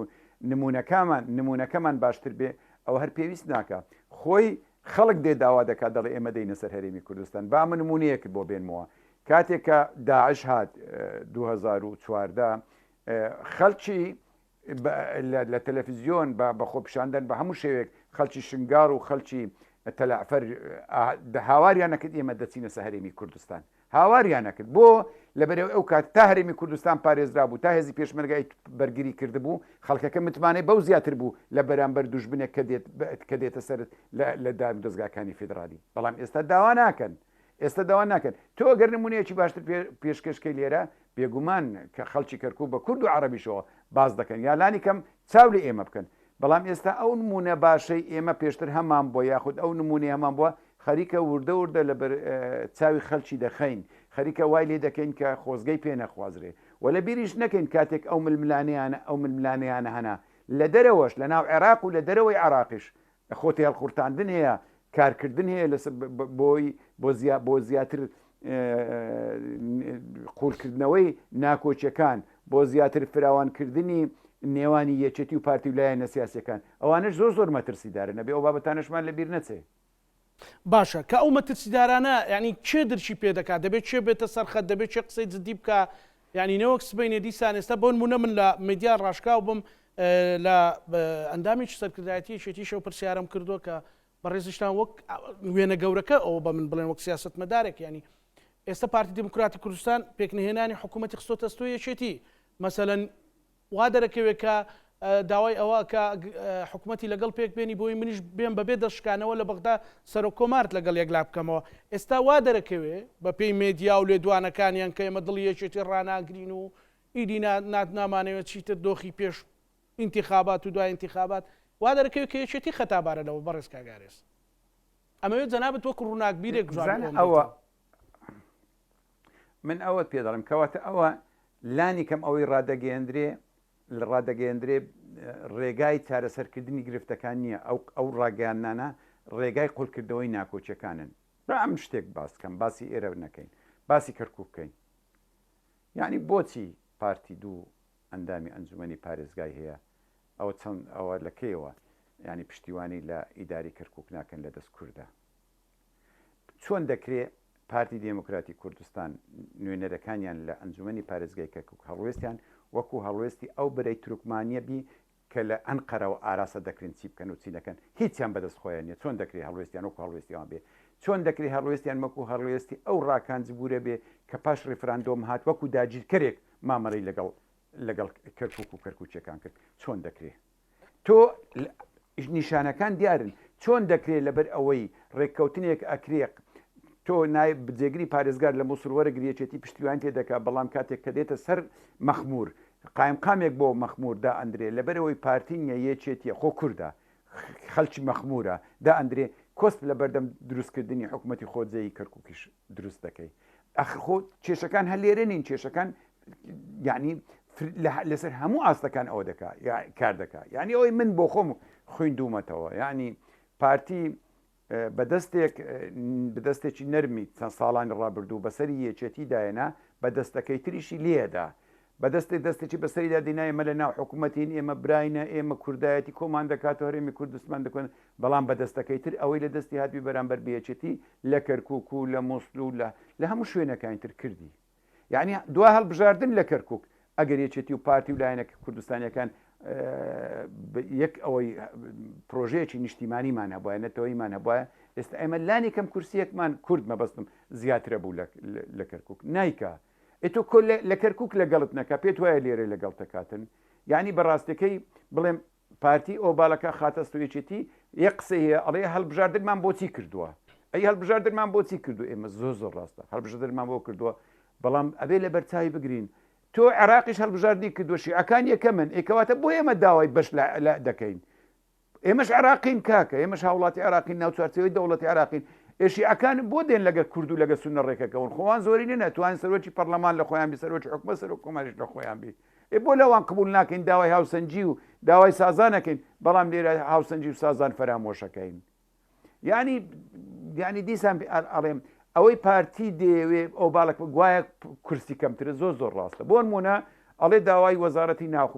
نمونونەکەمان باشتر بێ ئەو هەر پێویست ناکە خۆی خەڵک دێ داوا دەکات دەڵێ ئێمە دەینە سەر هەرێمی کوردستان با من نمونەیەک بۆ بێنمەوە کاتێککە داعش هات 2014 خەڵکی لە تەلەڤیزیۆن بە خۆپیشاندن بە هەموو شێوێک خەڵکی شنگار و خەڵکی تەلەعفەر هاواریان نەکرد ئێمە دەچینە سەر هەرێمی کوردستان هاواریان نەکرد بۆ لەبەرەوە ئەو کات تا هەرێمی کوردستان پارێزرا بوو تا هێزی پێشمەرگای بەرگری کردبوو خەڵکەکە متمانەی بەو زیاتر بوو لە بەرامبەر دوژبنێک کە دێتە سەر لە دام دەستگاکانی فیدرالی بەڵام ئێستا داوا ناکەن تۆ گەر نمونەیەکی باشتر پێشکەشکەی لێرە بێگومان کە خەڵکی کەرکوو بە کورد و عەرەبیشەوە باز دەکەن یا لانی کەم چاو لە ئێمە بکەن بەڵام ئێستا ئەو نمونە باشەی ئێمە پێشتر هەمان بۆ یاخود ئەو نمونی هەمان بووە خەریکە وردە لە چاوی خەڵکی دەخەین خەریکە وای لێ دەکەین کە خۆزگەی پێ نەخوازرێ و لە بیریش نەکەین کاتێک ئەو ململانیانە هەنا لە دەرەوەش لە ناو عێراق و لە دەرەوەی عراقیش خۆتی هەڵقورتاندن هەیە کارکردن هەیە بۆ زیاتر قوڵکردنەوەی ناکۆچیەکان بۆ زیاتر فراوانکردنی نێوانی یەکێتی و پارتی و لایەنە سیاسیەکان ئەوانش زۆر مەترسیدارن نەبێ ئەو بابەتانشمان لەبیر نەچێ باشە کە ئەو مەترسیدارانە ینی چێ درشی پێ دەکات دەبێت چێ بێتە سەرخەت دەبێت چێ قسەی جدی بکە ینی نەوەک سبینێ دیسان ئێستا بۆن مونە من لە میدیا ڕاشکاو بم لە ئەندامی سەرکردایەتی شێتی شەو پرسیارم کردووە کە بەڕێزشتان وەک وێنە گەورەکە ئەوە بە من بڵێن وەک سیاست مەدارێک ینی ئێستا پارتی دموکراتی کوردستان پێکنهێنانی حکوومەتی خستۆتە ستۆی یەکێتی مەسەلەن وا دەرەکەوێت کە داوای ئەوە کە حکوومەتی لەگەڵ پێک بێنی بۆی منیش بێن بەبێ دەشکانەوە لە بەغدا سەر و کۆمارت لەگەڵ یەکلا بکەمەوە ئێستا وا دەرەکەوێ بە پێی مێدیا و لێدوانەکانیان کە ئێمە دڵی یەکێتی ڕناگرین و ئیدی نامانەوێت چیتر دۆخی پێش انتخابات و دوای انتخابات وا دەرەکەوێت کە یەکێتی خەتابارەنەوە بەڕێز کاگارێز ئەمەوێت جەنابەت وەکو ڕووناکبیرێک ئەوە من ئەوە پێ دەڵم کەواتە ئەوە لانی کەم ئەوەی ڕادەگەیەندرێ ڕێگای چارەسەرکردنی گرفتەکان نییە ئەو ڕاگەیانانە ڕێگای قوڵکردەوەی ناکۆچەکانن ئەم شتێک باسکەم باسی ئێرە نەکەین باسی کەرکووک بکەین یعنی بۆچی پارتی دوو ئەندامی ئەنجومەنی پارێزگای هەیە ئەوە چەند ئەوە لەکەیەوە ینی پشتیوانی لە ئیداری کەرکووک ناکەن لە دەست کووردا چۆن دەکرێت پارتی دموکراتی کوردستان نوێنەرەکانیان لە ئەنجومەنی پارێزگای کەرکووک هەڵوێستیان وەکو هەڵوێستی ئەو بەرەی تورکمانیە بی کە لە ئەنقەرەوە ئاراسە دەکرێن چی بکەن و چی دەکەن هیچیان بەدەست خۆیان نیە چۆن دەکرێت هەڵوێستیان وەکو هەڵوێستیان بێ چۆن دەکرێت هەڵوێستیان وەکو هەڵوێستی ئەو ڕاکانجبوورە بێ کە پاش ڕێفراندۆم هات وەکو داگیرکەرێک مامەڕی لەگەڵ کەرکووک و کەرکووچەکان کرد چۆن دەکرێت تۆ نیشانەکان دیارن چۆن دەکرێت لەبەر ئەوەی ڕێککەوتنێک ئەکرێق تۆ نایب بجێگری پارێزگار لە مووسڵوەرە گرێچێتی پشتیوان تێ دەکات بەڵام کاتێک کە دێتە سەر مەخمور قایمقامێک بۆ مەخموردا ئەندرێ لەبەرەوەی پارتینە یەکێتیە خۆ کووردا خەلکی مەخمورە دا ئەندرێ کۆست لە بەردەم دروستکردنی حکوومەتی خۆجەی کەرکووکیش دروست دەکەی خۆ کێشەکان هەلێرە نین کێشەکان یعنی لەسەر هەموو ئاستەکان ئەوە دەکات کار دەکات یعنی ئەوەی من بۆ خۆم خوێندومەتەوە یعنی پارتی بەدەستێکی نەرمی چەند ساڵانی ڕابردوو بەسەری یەکێتی دایەنا بە دەستەکەی تریشی لێدا دەستێکی بەسەریدا دینای ئێمە لە ناو حکوومەتین ئێمە براینە ئێمە کوردایەتی کۆمان دەکاتەوە هەرێمی کوردستان دەکەن بەڵام بە دەستەکەی تر ئەوەی لە دەستی هاتوی بەرامبەر بەیەکێتی لە کەرکووک و لە مووسڵ و لە هەموو شوێنەکانی تر کردی یعنی دوا هەڵبژاردن لە کەرکووک ئەگەر یەکێتی و پارتی و لایەنە کوردستانیەکان یەک ئەوەی پرۆژەیەکی نیشتیمانیمان هەبواە نەتەوەیمان هەبواە ئێستا ئێمە لانی کەم کورسیەکمان کورد مەبەستم زیاترە بوو لە کەرکووک نیکە ئێتۆ لە کەرکووک لەگەڵت نەکە پێت وایە لێرە لەگەڵ تەکاتن یعنی بەڕاستەکەی بڵێم پارتی ئەو باڵەکە خاتەستوێچێتی یەک قسە هەیە ئەڵێ هەڵبژاردنمان بۆچی کردووە ئەی هەڵبژاردنمان بۆچی کردو ئێمە زۆر ڕاستە هەڵبژاردنمان بۆ کردووە بەڵام ئەبێ لە بەرچاوی بگرین تۆ عێراقیش هەڵبژاردننی کردووە شیعەکان یەکە من ئێکەواتە بۆ ئێمە داوای بەش لە دەکەین ئێمەش عێراقین کاکە ئێمەش هاوڵاتی عێراقین ناو چوارچەوەی دەوڵەتی عێراقین ئێشیعەکان بۆ دێن لەگە کورد و لەگە سونە ڕێکەکەون خۆوان زۆری لێ نەتوانین سەرۆکی پەرلەمان لە خۆیان بی سەرۆکی حکومە سەر و کۆماریش لە خۆیان بی بۆ لەوان قبول ناکەین داوای هاوسەنجی و داوای سازانەکەین بەڵام لێرە هاوسەنجی و سازان فەرامۆشەکەین ینی دیسان ئەڵێم ئەوەی پارتی دەیەوێ ئەو باڵک گوایە کورسی کەمترە زۆر ڕاستە بۆ نمونە ئەڵێ داوای وەزارەتی ناوخۆ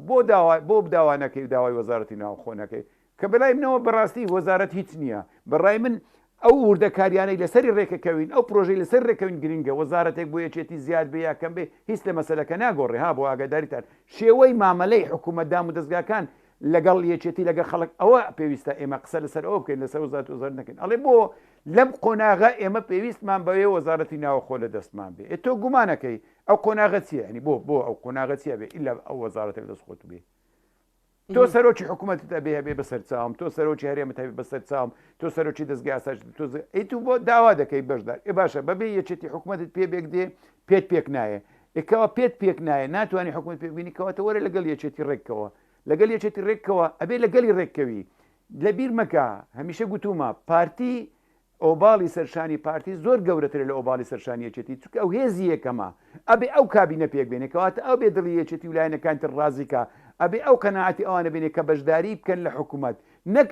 بۆ بداوانەکەی داوای وەزارەتی ناوخۆنەکەی کە بەلای منەوە بەڕاستی وەزارەت هیچ نییە بەڕای من ئەو وردەکاریانەی لەسەری ڕێکەکەوین ئەو پرۆژەی لەسەر ڕێکەوین گرنگە وەزارەتێک بۆ یەکێتی زیاد بێ یاکەم بێ هیچ لە مەسەلەکە ناگۆڕێ ها بۆ ئاگاداریتان شێوەی مامەلەی حکوومەتدام و دەستگاکان لەگەڵ یەکێتی لەگە خەڵک ئەوە پێویستە ئێمە قسە لەسەر ئەوە بکەین لەسەر وەزارەت وەزارەت نەکەین ئەڵێ بۆ لەم قۆناغا ئێمە پێویستمان بەوێ وەزارەتی ناوخۆ لە دەستمان بێ تۆ گومانەکەی ئەو قۆناغە چیە ینی بۆ ئەو قۆناغە چیە بێ ئیلا ئەو وەزارەتێک دەستخۆت بێ تۆ سەرۆکی حکوومەتت ئەبێ هەبێ بەسەر چاوم تۆ سەرۆکی هەرێمت هەبێ بەسەر چاوم تۆ سەرۆکی دەستگای ئاساژ تو بۆ داوا دەکەی بەشدار باشە بەبێ یەکێتی حکوومەتت پێبێک دێ پێک نایە ئێکەوە پێک نایە ناتوانانی حکوومەت پێبینی کەواتە وەرە لەگەڵ یەکێتی ڕێکەوە لەگەڵ یەکێتی ڕێکەوە ئەبێ لەگەڵی ڕێککەوی لەبیر مەکە هەمیشە گوتومە پارتی ئۆباڵی سەرشانی پارتی زۆر گەورەترە لە ئۆباڵی سەرشانی یەکێتی چونکە ئەو هێزی یەکەمە ئەبێ ئەو کابینە پێک بێنێ کەواتە ئەو بێ دڵی یەکێتی ولایەنەکان تر ڕازیکە ئەبێ ئەو قەناعەتی ئەوانە بێنێ کە بەشداری بکەن لە حکوومەت نەک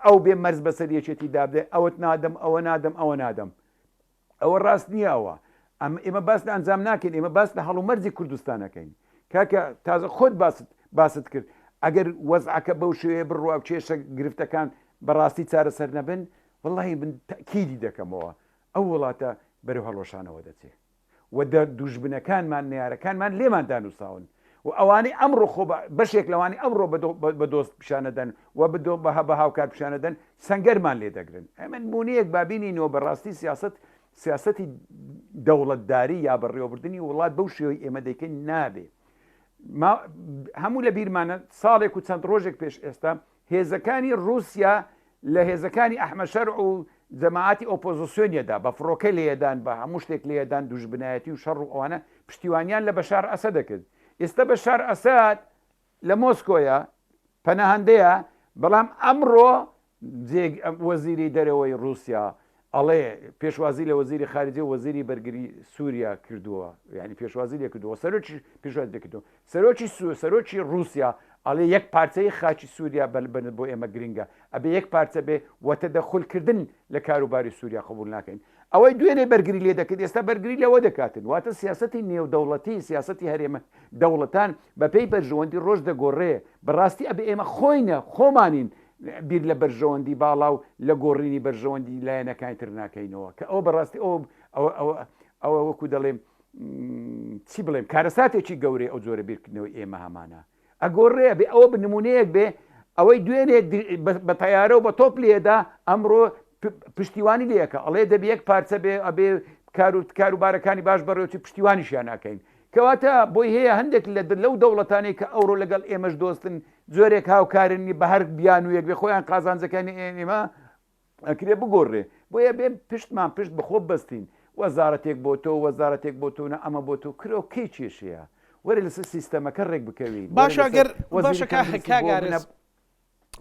ئەو بێ مەرز بەسەر یەکێتی دابدێ ئەوت نادەم ئەوە نادەم ئەوە نادەم ئەوە ڕاست نییە ئەوە ئێمە باس لە ئەنجام ناکەین ئێمە باس لە هەڵومەرزی کوردستانەکەین کاکە تازە خۆت باست کرد ئەگەر وەزعەکە بەو شوێ بڕوا و کێشە گرفتەکان بەڕاستی چارەسەر نەبن والله من تاکیدی دەکەمەوە ئەو وڵاتە بەرەو هەڵۆشانەوە دەچێت و دوژبنەکانمان نێارەکانمان لێمان دانووساون و ئەوانەی ئەمڕۆ خۆ بەشێک لەوانی ئەمڕۆ بە دۆست پیشانەدەن و بە هاوکار پیشانەدەن سەنگەرمان لێ دەگرن ئەمە نمونەیەک بابینینەوە بەڕاستی سیاسەتی دەوڵەتداری یا بەڕێوەبردننی وڵات بەو شێوەی ئێمە دەیکەین نابێ هەموو لە بیرمانە ساڵێک و چەند ڕۆژێک پێش ئێستا هێزەکانی رووسیا لە هێزەکانی ئەحمەشەر و جەماعەتی ئۆپۆزیسیۆنیەدا بە فڕۆکە لێدان بە هەموو شتێک لێدان دوژبنایەتی و شەڕ و ئەوانە پشتیوانیان لە بەشار ئەسەد دەکرد ئێستا بەشار ئەسەد لە مۆسکۆیە پەناهەندەیە بەڵام ئەمڕۆ وەزیری دەرەوەی رووسیا ئەڵێ پێشوازی لە وەزیری خارجی و وەزیری بەرگری سووریا کردووە یعنی پێشوازی لێ کردووە سەرۆکی پێشواز دەکردەوە سەرۆکی رووسیا ئەڵێ یەک پارچەی خاچی سووریا بۆ ئێمە گرنگە ئەبێ یەک پارچە بێ وەتەدەخولکردن لە کاروباری سووریا قبول ناکەین ئەوەی دوێنێ بەرگری لێ دەکرد ئێستا بەرگری لەوە دەکاتن واتە سیاسەتی نێودەوڵەتی سیاسەتی هەرێمە دەوڵەتان بەپێی بەرژەوەندی ڕۆژ دەگۆڕێ بەڕاستی ئەبێ ئێمە خۆینە خۆمانین بیر لە بەرژەوەندی باڵاو لە گۆڕینی بەرژەوەندی لایەنەکانی تر ناکەینەوە کە ئەو بەڕاستی ئەوە وەکو دەڵێم چی بڵێم کارەساتێکی گەورەی ئەو جۆرە بیرکردنەوەی ئێمە هەمانە ئەگۆڕێ بێ ئەوە بنمونەیەک بێ ئەوەی دوێنێ بە تەیارە و بە تۆپ لێدا ئەمڕۆ پشتیوانی لەکە ئەڵێ دەبێ یەک پارچە بێ ئەبێ کاروبارەکانی باش بەڕێوەتی پشتیوانیشیان ناکەین کەواتە بۆی هەیە هەندێک لەو دەوڵەتانەی کە ئەوڕۆ لەگەڵ ئێمەش دۆستن زۆرێک هاوکارنی بە هەر بیان و یەک بێ خۆیان قازانجەکانی ئێمە ئەکرێ بگۆڕێ بۆیە بێ پشتمان پشت بەخۆ بەستین وەزارەتێک بۆ تۆ وەزارەتێک بۆ تۆ نە ئەمە بۆ تۆ کرۆکەی کێشەیە وەرە لەسەر سیستەمەکە ڕێک بکەوین باشە کاگارێز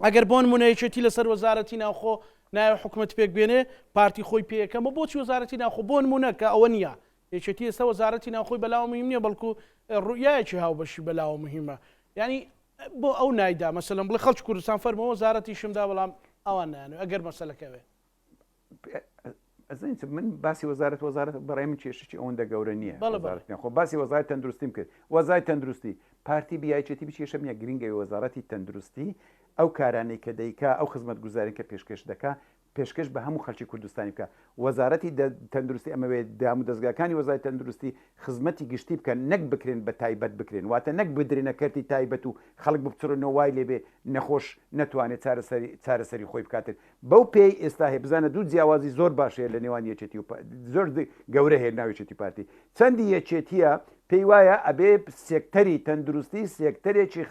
ئەگەر بۆ نمونەیەکێتی لەسەر وەزارەتی ناوخۆ نایە حکوومەت پێک بێنێ پارتی خۆی پێەکەمە بۆچی وەزارەتی ناوخۆ بۆ نمونەکە ئەوە نییە یەکێتی ئێستا وەزارەتی ناوخۆی بەلاوە مهم نییە بەڵکو ڕویایەکی هاوبەشی بەلاوە مهمە یعنی بۆ ئەو نایدا مەسەلەن بڵێ خەڵکی کوردستان فەرمەوە وەزارەتی شمدا بەڵام ئەوان نایانێت ئەگەر مەسەلەکەوێ من باسی وەزارەت بەڕای من کێشەی ئەوەندە گەورە نییە خۆ باسی وەزارەت تەندروستیم کرد وەزای تەندروستی پارتی بیایچێتی بچێشە نیە گرنگی وەزارەتی تەندروستی ئەو کارانەی کە دەیکا ئەو خزمەت گوزاری کە پێشکەش دەکا پێشکەش بە هەموو خەڵکی کوردستانی بکە وەزارەتی تەندروستی ئەمەوێت دام و دەستگاکانی وەزای تەندروستی خزمەتی گشتی بکەن نەک بکرێن بە تایبەت بکرێن واتە نەک بدرێنە کەرتی تایبەت و خەڵک بچڕنەوە وای لێبێ نەخۆش نەتوانێت چارەسەری خۆی بکاتن بەو پێی ئێستا هەیە بزانە دوو جیاوازی زۆر باشەیە لە نێوان یەکێتی و زۆر گەورە هەیە ناوێتی پارتی چەندی یەکێتیە پێی وایە ئەبێ سێکتەری تەندروستی سێکتەرێکی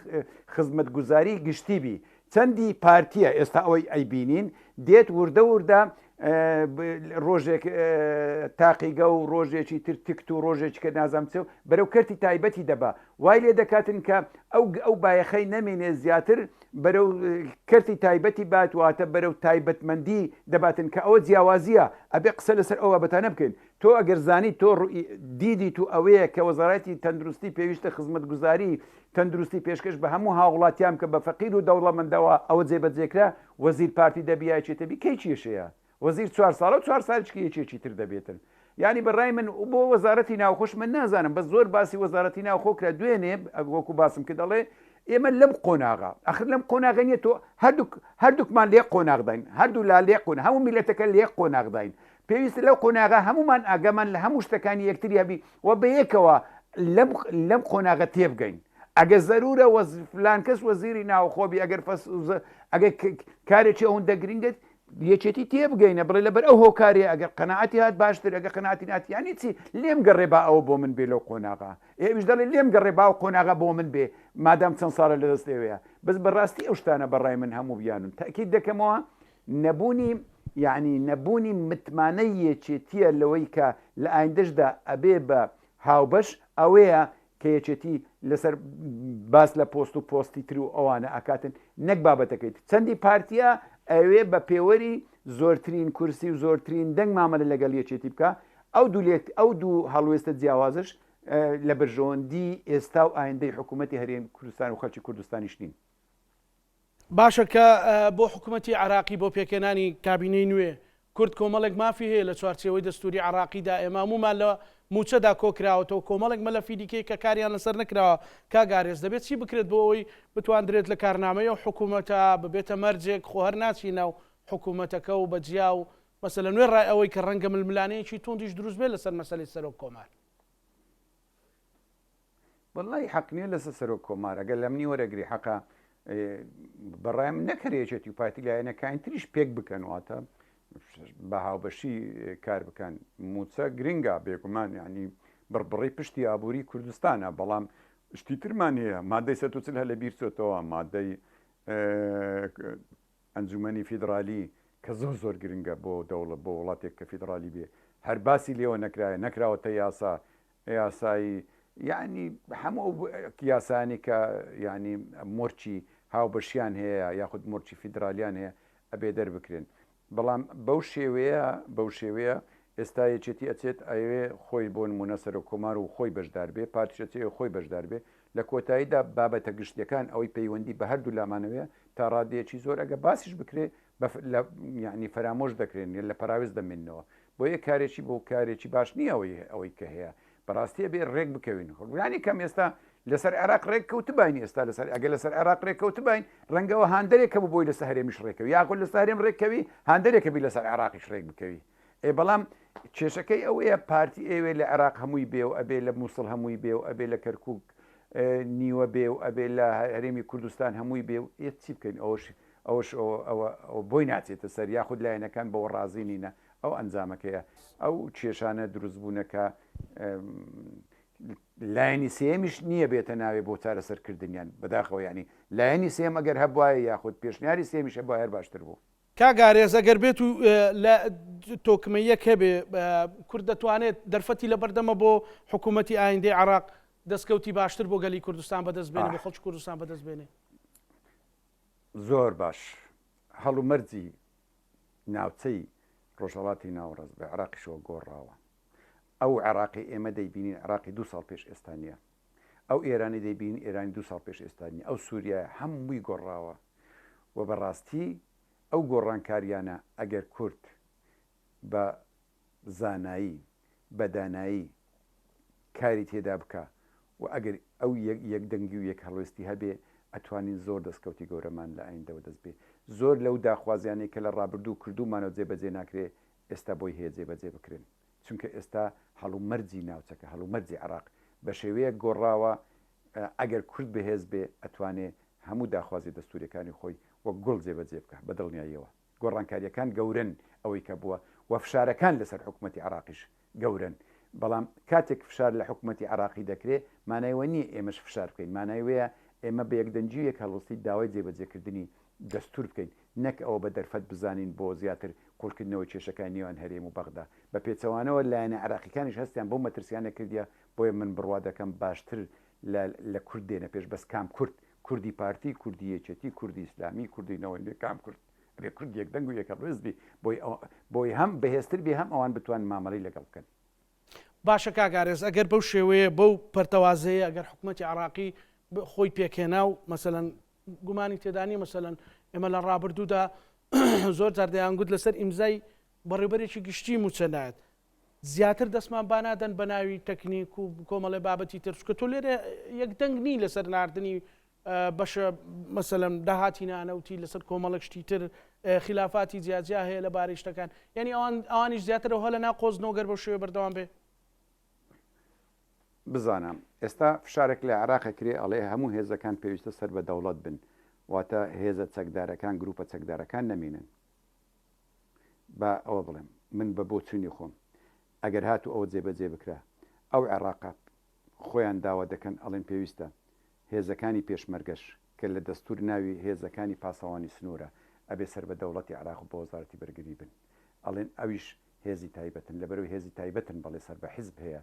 خزمەت گوزاری گشتی بی چەندی پارتیە ئێستا ئەوەی ئەیبینین دێت وردە ڕۆژێک تاقیگە و ڕۆژێکی تر تکت و ڕۆژێکی کە نازانچێ و بەرەو کەرتی تایبەتی دەبا وای لێ دەکاتن کە ئەو بایەخەی نەمێنێ زیاتر بەرەو کەرتی تایبەتی بات واتە بەرەو تایبەتمەندی دەباتن کە ئەوە جیاوازیە ئەبێ قسە لەسەر ئەوە بەتانە بکەین تۆ ئەگەر زانی تۆ دیدی تو ئەوەیە کە وەزارەتی تەندروستی پێویستە خزمەت گوزاری تەندروستی پێشکەش بە هەموو هاوڵاتیان کە بە فەقیر و دەوڵەمەندەوە ئەوە جێبەجێکرا وەزیر پارتی دەبیایچێتەبی کەی چێشەیە وەزیر 4 ساڵە و 4 ساڵێکی یەکێکی تر دەبێتن یعنی بەڕای من بۆ وەزارەتی ناوخۆش من نازانم بە زۆر باسی وەزارەتی ناوخۆ کرا دوێنێ وەکو باسم کە دەڵێ ئێمە لەم قۆناغا ئەخر لەم قۆناغە نیە تۆ هەردووکمان لێ قۆناغداین هەردوو لا لێ قۆن هەموو میلەتەکە لێ قۆناغداین پێویستە لەو قۆناغا هەمومان ئاگەمان لە هەموو شتەکانی یەکتری هەبی و بەیەکەوە لەم قۆناغە تێبگەین ئەگە زەرورە فلان کەس وەزیری ناوخۆبی ئەگەر کارێکی ئەوەندە گرنگت یەکێتی تێبگەینە بڵێ لەبەر ئەو هۆکارێ ئەگەر قەنەعەتی هات باشتر ئەگە قەنەعەتی ناتیانی چی لێم گەڕێ با ئەوە بۆ من بێ لەو قۆناغا ئێویش دەڵێ لێم گەڕێ با و قۆناغا بۆ من بێ مادام چەند ساڵە لەدەست ئێوەیە بەس بەڕاستی ئەو شتانە بەڕای من هەموو بیانن تاکید دەکەمەوە نەبوونی متمانە یەکێتیە لەوەی کە لە ئایندەشدا ئەبێ بە هاوبەش ئەوەیە کە یەکێتی لەسەر باس لە پۆست و پۆستی تر و ئەوانە ئاکاتن نەک بابەتەکەیت چەندی پارتیە ئەوێ بە پێوەری زۆرترین کورسی و زۆرترین دەنگ مامەلە لەگەڵ یەکێتی بکە ئەو دوو هەڵوێستە جیاوازش لە بەرژەوەندی ئێستا و ئایندەی حکوومەتی هەرێم کوردستان و خەڵکی کوردستانیش نین باشە کە بۆ حکوومەتی عراقی بۆ پێکێنانی کابینەی نوێ کورد کۆمەڵێک مافی هەیە لە چوارچێوەی دەستوری عراقیدا ئێمە هەموومان لە موچەدا کۆکراوەتەوە کۆمەڵێک مەلەفی دیکەی کە کاریان لەسەر نکراوە کاگارێز دەبێت چی بکرێت بۆ ئەوی بتواندرێت لە کارنامەیە و حکوومەتە ببێتە مەرجێک خۆ هەر ناچینە و حکوومەتەکە و بەجیا و مەسەلە نوێ ڕای ئەوەی کە ڕەنگە ململانەیەکی تۆندیش دروست بێت لەسەر مەسەلەی سەرۆک کۆمار. والله حق نییە لەسەر سەرۆک کۆمار ئەگەر لەم نی وەرەگری حەقا بەڕایم نەکرێچێتی و پارتی لایەنەکان تریش پێک بکەن واتە بە هاوبەشی کار بکەن موچە گرنگە بێگومان ینی بڕبڕی پشتی ئابووری کوردستانە بەڵام شتی ترمان هەیە مادەی 140 هە لە بیر چۆتەوە مادەی ئەنجومەنی فیدرالی کە زۆر گرنگە بۆ دەوڵەت بۆ وڵاتێک کە فیدرالی بێ هەر باسی لێوە نەکرایە نەکراوەتە یاسایی یعنی هەموو یاسانی کە ینی مۆرچی هاوبەشیان هەیە یاخود مۆرچی فیدرالیان هەیە ئەبێ دەربکرێن بەڵام بەو شێوەیە ئێستا یەکێتی ئەچێت ئەوێ خۆی بۆ نمونە سەرۆک کۆمار و خۆی بەشدار بێ پارتیچێ خۆی بەشدار بێ لە کۆتاییدا بابەتە گشتیەکان ئەوەی پەیوەندی بە هەردوو لامانەوەیە تا ڕادەیەکی زۆر ئەگە باسیش بکرێ یعنی فەرامۆش دەکرێن لە پراوێز دەمێنەوە بۆ یە کارێکی بۆ کارێکی باش نییە ئەوەی کە هەیە بەڕاستیە بێ ڕێک بکەوین خۆیانی کەم ئێستا لەسەر عێراق ڕێک کەوتبین ئێستا لەسەر ئەگە لەسەر عێراق ڕێک کەوتبین ڕەنگەوە هاندەرێکە بۆی لەسەر هەرێمیش ڕێکەوی یاخود لەسەر هەرێم ڕێکەوی هاندەرێکەبی لەسەر عێراقیش ڕێک بکەوی بەڵام کێشەکەی ئەوەیە پارتی ئێوێ لە عێراق هەمووی بێ و ئەبێ لە مووسڵ هەمووی بێ و ئەبێ لە کەرکووک نیوە بێ و ئەبێ لە هەرێمی کوردستان هەمووی بێ و چی بکەین ئەوش بۆی ناچێتە سەر یاخود لایەنەکان بەوە ڕازی نینە ئەو ئەنجامەکەیە ئەو کێشانە دروستبوونەکە لایەنی سێمیش نییە بێتە ناوێ بۆ چارەسەرکردنیان بەداخەوە ینی لایەنی سێم ئەگەر هەبواە یاخود پێشنیاری سێمیش هەبووە هەر باشتر بوو. کاگارێز ئەگەر بێت و لە تۆکمەیەک هەبێ کورد دەتوانێت دەرفەتی لە بەردەمە بۆ حکوومەتی ئایندەی عێراق دەستکەوتی باشتر بۆ گەلی کوردستان بەدەست بێنێ بۆ خەڵکی کوردستان بەدەست بێنێ. زۆر باش هەڵومەرجی ناوچەی ڕۆژهەڵاتی ناوەڕاست بە عێراقیشەوە گۆڕاوە ئەو عێراقی ئێمە دەیبینین عێراقی 2 ساڵ پێش ئێستانە ئەو ئێرانی دەیبین ئێرانی 2 ساڵ پێش ئێستانە ئەو سووریای هەمووی گۆڕاوە و بەڕاستی ئەو گۆڕانکاریانە ئەگەر کورد بە زانایی بەدانایی کاری تێدا بکە و ئەگەر ئەو یەکدەنگی و یەک هەڵوێستی هەبێ ئەتوانین زۆر دەستکەوتی گەورەمان لە ئایندەوە دەست بێ زۆر لەو داخوازیانەی کە لە ڕابردوو کردومانەوە جێبەجێ ناکرێ ئێستا بۆی هەیە جێبەجێ بکرێن چونکە ئێستا هەڵومەرجی ناوچەکە هەڵومەرجی عێراق بە شێوەیە گۆڕاوە ئەگەر کورد بەهێز بێ ئەتوانێ هەموو داخوازی دەستوریەکانی خۆی وەک گوڵ جێبەجێ بکە بە دڵنیاییەوە گۆڕانکاریەکان گەورن ئەوەی کە بووە و فشارەکان لەسەر حکوومەتی عێراقیش گەورن بەڵام کاتێک فشار لە حکوومەتی عێراقی دەکرێت مانایوە نییە ئێمەش فشار بکەین مانایوەیە ئێمە بە یەکدەنجی یەک هەڵوستی داوای جێبەجێکردنی دەستور بکەین نەک ئەوە بە دەرفەت بزانین بۆ زیاتر قوڵکردنەوە کێشەکان نێوان هەرێم و بەغدا بە پێچەوانەوە لایەنە عێراقیەکانیش هەستیان بۆ مەترسیانە کردیە بۆیە من بڕوا دەکەم باشتر لە کورد دێنە پێش بەس کام کورد کوردی پارتی کوردی یەکێتی کوردی ئیسلامی کوردینەوەی بێ کام کورد بێ کورد یەکدەنگ و یەکە ڕێزبی بۆی هەم بەهێزتر بێ هەم ئەوان بتوان مامەڵی لەگەڵ بکەن. باشە کاگارێز ئەگەر بەو شێوەیە بەو پەرتەوازەیە ئەگەر حکوومەتی عێراقی خۆی پێکێنا و مەسەلەن گومانی تێدانی مەسەلەن ئێمە لە ڕابردوودا زۆر جار دەیانگوت لەسەر ئیمزای بەڕێوەبەرێکی گشتی موچەندایەت زیاتر دەستمان بانادەن بە ناوی تەکنیک و کۆمەڵی بابەتی ترسکە تۆ لێرە یەکدەنگ نی لەسەر ناردنی بەشە مەسەلەن داهاتی نانەوتی لەسەر کۆمەڵک شتی تر خلافاتی جیاجیا هەیە لە بارەی شتەکان یعنی ئەوانیش زیاترەوە لە ناقۆزنەوە گەر بە شێوە بەردەوام بێ. بزانم ئێستا فشارێک لە عێراقە کرێ ئەڵێ هەموو هێزەکان پێویستە سەر بە دەوڵەت بن واتە هێزە چەکدارەکان گروپە چەکدارەکان نەمینن بە ئەوە بڵێم من بە بۆ چوونی خۆم ئەگەر هاتو ئەوە جێبەجێ بکرا ئەو عێراقە خۆیان داوا دەکەن ئەڵێن پێویستە هێزەکانی پێشمەرگەش کە لە دەستور ناوی هێزەکانی پاسەوانی سنوورە ئەبێ سەر بە دەوڵەتی عێراق و بە وەزارەتی بەرگری بن ئەڵێن ئەویش هێزی تایبەتن لەبەرەوەی هێزی تایبەتن بەڵێ سەر بە حیزب هەیە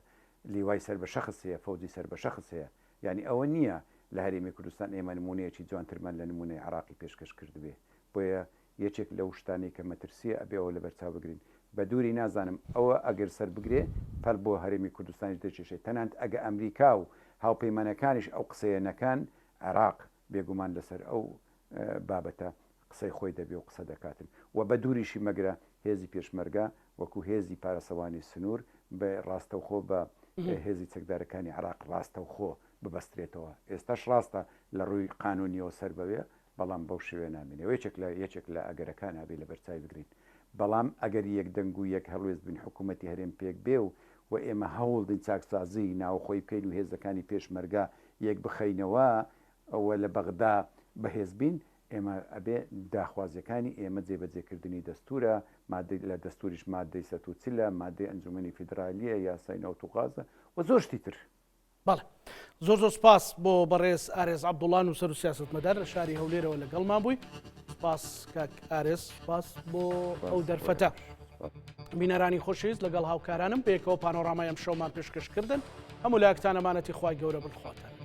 لیوای سەر بە شەخص هەیە فەوجی سەر بە شەخص هەیە یعنی ئەوە نییە لە هەرێمی کوردستان ئێمە نمونەیەکی جوانترمان لە نمونەی عێراقی پێشکەش کردبێ بۆیە یەکێک لەو شتانی کە مەترسیە ئەبێەوە لە بەرچاو بگرین بە دووری نازانم ئەوە ئەگەر سەر بگرێ پەر بۆ هەرێمی کوردستانیش دەچێشێت تەنانەت ئەگە ئەمریکا و هاوپەیمانەکانیش ئەو قسەیەنەکان عێراق بێگومان لەسەر ئەو بابەتە قسەی خۆی دەبێ و قسە دەکاتن و بە دووریشی مەگرە هێزی پێشمەرگە وەکو هێزی پارەسەوانی سنوور بە ڕاستەوخۆ بە هێزی چەکدارەکانی عێراق ڕاستەوخۆ ببەسترێتەوە ئێستاش ڕاستە لە ڕووی قانونیەوە سەر بەوێ بەڵام بەو شوێ نامێنێ یەکێک لە ئەگەرەکان هەبێ لە بەرچاوی بگرین بەڵام ئەگەر یەک دەنگ و یەک هەڵوێست بن حکوومەتی هەرێم پێک بێ و ئێمە هەوڵدن چاکسازی ناوخۆی بکەین و هێزەکانی پێشمەرگا یەک بخەینەوە ئەوە لە بەغدا بەهێز بین ئێمە ئەبێ داخوازیەکانی ئێمە جێبەجێکردنی دەستورە مادەی لە دەستوریش مادەی 140 مادەی ئەنجومەنی فیدرالیە یاسای ناوتوغازە و زۆر شتی تر. بەڵێ زۆر سپاس بۆ بەڕێز ئارێز عەبدوڵڵا و سەر و سیاسەتمەدار لە شاری هەولێرەوە لەگەڵمان بووی. سپاس کاک ئارێز، سپاس بۆ ئەو دەرفەتە. بینەرانی خۆشەویست لەگەڵ هاوکارانم پێکەوە پانۆڕامای ئەم شەومان پێشکەشکردن هەموو لایەکتان ئەمانەتی خوای گەورە بڵخواتان.